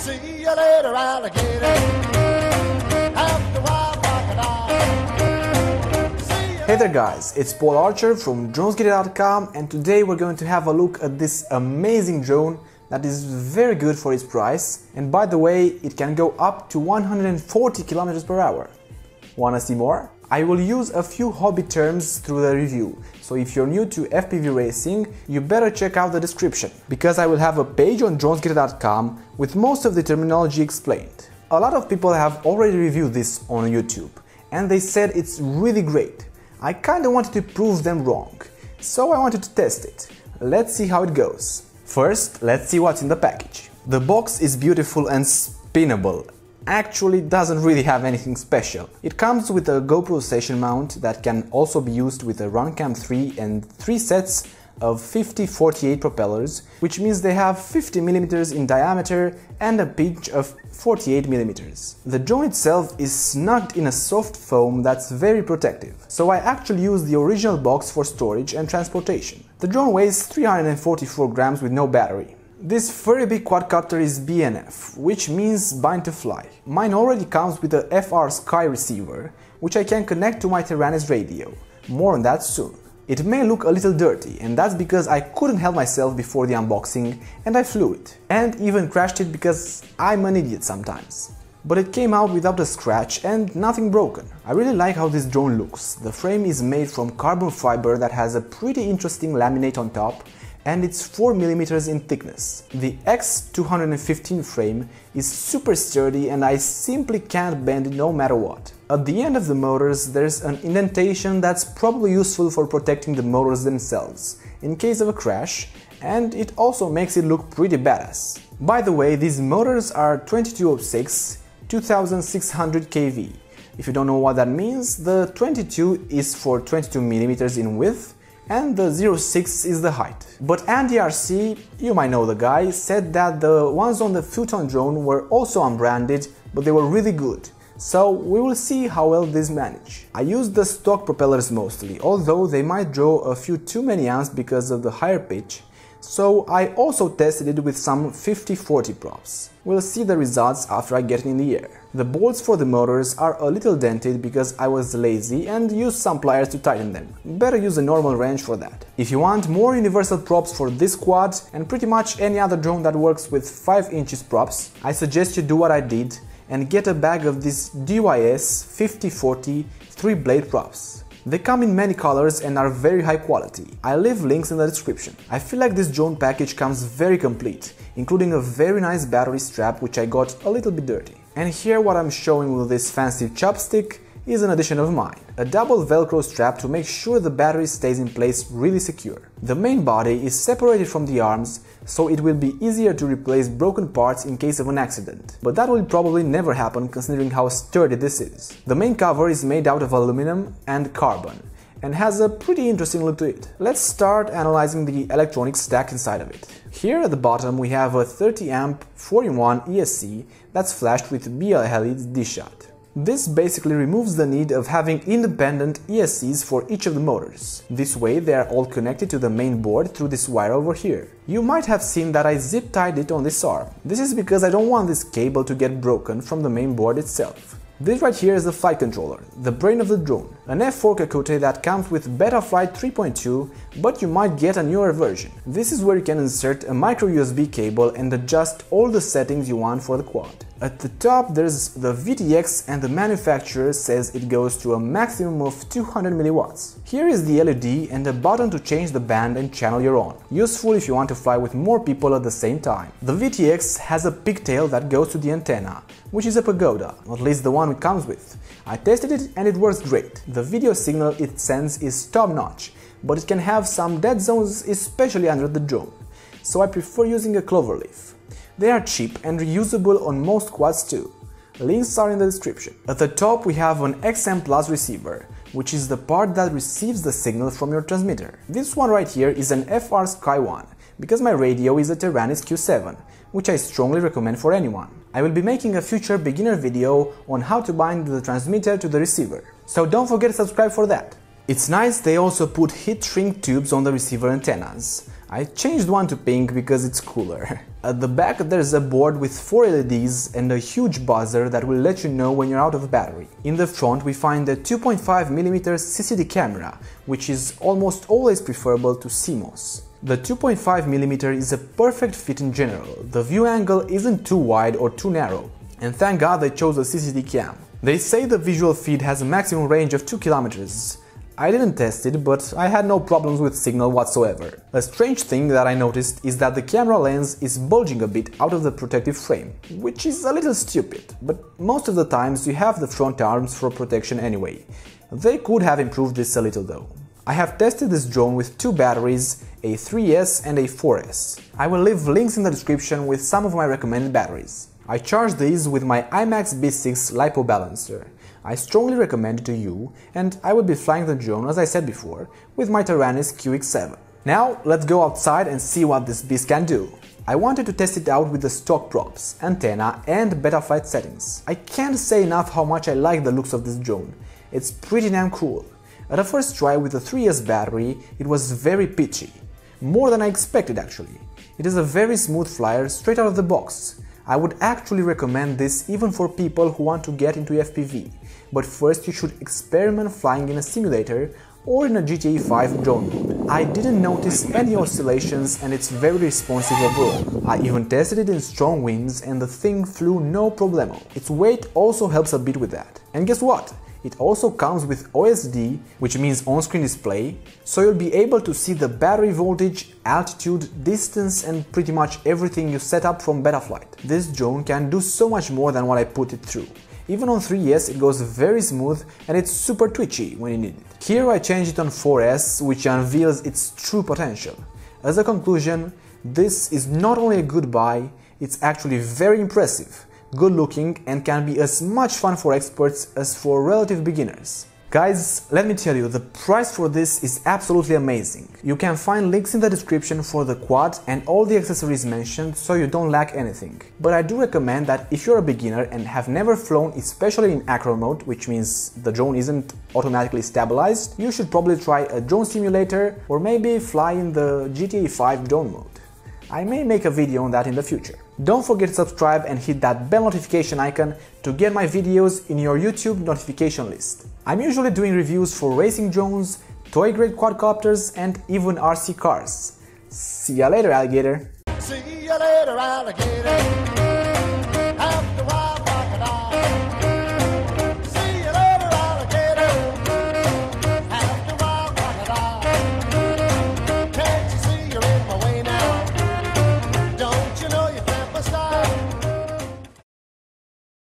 See you later, alligator. Have the wild crocodile. Hey there guys, it's Paul Archer from dronesgetter.com, and today we're going to have a look at this amazing drone that is very good for its price, and by the way, it can go up to 140 km per hour. Wanna see more? I will use a few hobby terms through the review, so if you're new to FPV racing, you better check out the description, because I will have a page on dronesgetter.com with most of the terminology explained. A lot of people have already reviewed this on YouTube, and they said it's really great. I kinda wanted to prove them wrong, so I wanted to test it. Let's see how it goes. First, let's see what's in the package. The box is beautiful and spinnable. Actually doesn't really have anything special. It comes with a GoPro station mount that can also be used with a Runcam 3 and 3 sets of 50-48 propellers, which means they have 50 mm in diameter and a pitch of 48 mm. The drone itself is snugged in a soft foam that's very protective, so I actually used the original box for storage and transportation. The drone weighs 344 grams with no battery. This very big quadcopter is BNF, which means bind to fly. Mine already comes with a FR Sky receiver, which I can connect to my Taranis radio. More on that soon. It may look a little dirty, and that's because I couldn't help myself before the unboxing and I flew it. And even crashed it because I'm an idiot sometimes. But it came out without a scratch and nothing broken. I really like how this drone looks. The frame is made from carbon fiber that has a pretty interesting laminate on top, and it's 4 mm in thickness. The X215 frame is super sturdy and I simply can't bend it no matter what. At the end of the motors there's an indentation that's probably useful for protecting the motors themselves in case of a crash, and it also makes it look pretty badass. By the way, these motors are 2206 2600 kV. If you don't know what that means, the 22 is for 22 mm in width and the 06 is the height. But Andy RC, you might know the guy, said that the ones on the Futon drone were also unbranded, but they were really good. So we will see how well these manage. I used the stock propellers mostly, although they might draw a few too many amps because of the higher pitch, so I also tested it with some 50-40 props. We'll see the results after I get it in the air. The bolts for the motors are a little dented because I was lazy and used some pliers to tighten them. Better use a normal wrench for that. If you want more universal props for this quad and pretty much any other drone that works with 5 inches props, I suggest you do what I did and get a bag of these DYS 50-40 3-blade props. They come in many colors and are very high quality. I'll leave links in the description. I feel like this drone package comes very complete, including a very nice battery strap which I got a little bit dirty. And here what I'm showing with this fancy chopstick is an addition of mine. A double velcro strap to make sure the battery stays in place really secure. The main body is separated from the arms, so it will be easier to replace broken parts in case of an accident. But that will probably never happen considering how sturdy this is. The main cover is made out of aluminum and carbon and has a pretty interesting look to it. Let's start analyzing the electronic stack inside of it. Here at the bottom we have a 30 amp 4-in-1 ESC that's flashed with BLHD D-Shot. This basically removes the need of having independent ESCs for each of the motors. This way they are all connected to the main board through this wire over here. You might have seen that I zip tied it on this arm. This is because I don't want this cable to get broken from the main board itself. This right here is the flight controller, the brain of the drone, an F4 Kakute that comes with Betaflight 3.2, but you might get a newer version. This is where you can insert a micro USB cable and adjust all the settings you want for the quad. At the top there's the VTX and the manufacturer says it goes to a maximum of 200 mW. Here is the LED and a button to change the band and channel you're on. Useful if you want to fly with more people at the same time. The VTX has a pigtail that goes to the antenna, which is a Pagoda, at least the one it comes with. I tested it and it works great. The video signal it sends is top-notch, but it can have some dead zones, especially under the drone, so I prefer using a cloverleaf. They are cheap and reusable on most quads too. Links are in the description. At the top we have an XM Plus receiver, which is the part that receives the signal from your transmitter. This one right here is an FR Sky One, because my radio is a Taranis Q7, which I strongly recommend for anyone. I will be making a future beginner video on how to bind the transmitter to the receiver, so don't forget to subscribe for that. It's nice they also put heat shrink tubes on the receiver antennas. I changed one to pink because it's cooler. At the back there's a board with 4 LEDs and a huge buzzer that will let you know when you're out of battery. In the front we find a 2.5mm CCD camera, which is almost always preferable to CMOS. The 2.5mm is a perfect fit in general, the view angle isn't too wide or too narrow, and thank God they chose a CCD cam. They say the visual feed has a maximum range of 2 kilometers. I didn't test it, but I had no problems with signal whatsoever. A strange thing that I noticed is that the camera lens is bulging a bit out of the protective frame, which is a little stupid, but most of the times you have the front arms for protection anyway. They could have improved this a little though. I have tested this drone with 2 batteries, a 3S and a 4S. I will leave links in the description with some of my recommended batteries. I charged these with my IMAX B6 LiPo balancer. I strongly recommend it to you, and I will be flying the drone, as I said before, with my Taranis QX7. Now let's go outside and see what this beast can do. I wanted to test it out with the stock props, antenna and Betaflight settings. I can't say enough how much I like the looks of this drone. It's pretty damn cool. At a first try with a 3S battery, it was very pitchy. More than I expected actually. It is a very smooth flyer straight out of the box. I would actually recommend this even for people who want to get into FPV, but first you should experiment flying in a simulator or in a GTA 5 drone mode. I didn't notice any oscillations and it's very responsive overall. I even tested it in strong winds and the thing flew no problemo. Its weight also helps a bit with that. And guess what? It also comes with OSD, which means on-screen display, so you'll be able to see the battery voltage, altitude, distance and pretty much everything you set up from Betaflight. This drone can do so much more than what I put it through. Even on 3S it goes very smooth and it's super twitchy when you need it. Here I changed it on 4S, which unveils its true potential. As a conclusion, this is not only a good buy, it's actually very impressive, good looking and can be as much fun for experts as for relative beginners. Guys, let me tell you, the price for this is absolutely amazing. You can find links in the description for the quad and all the accessories mentioned, so you don't lack anything. But I do recommend that if you're a beginner and have never flown, especially in acro mode, which means the drone isn't automatically stabilized, you should probably try a drone simulator or maybe fly in the GTA 5 drone mode. I may make a video on that in the future. Don't forget to subscribe and hit that bell notification icon to get my videos in your YouTube notification list. I'm usually doing reviews for racing drones, toy grade quadcopters and even RC cars. See ya later, alligator! See you later, alligator.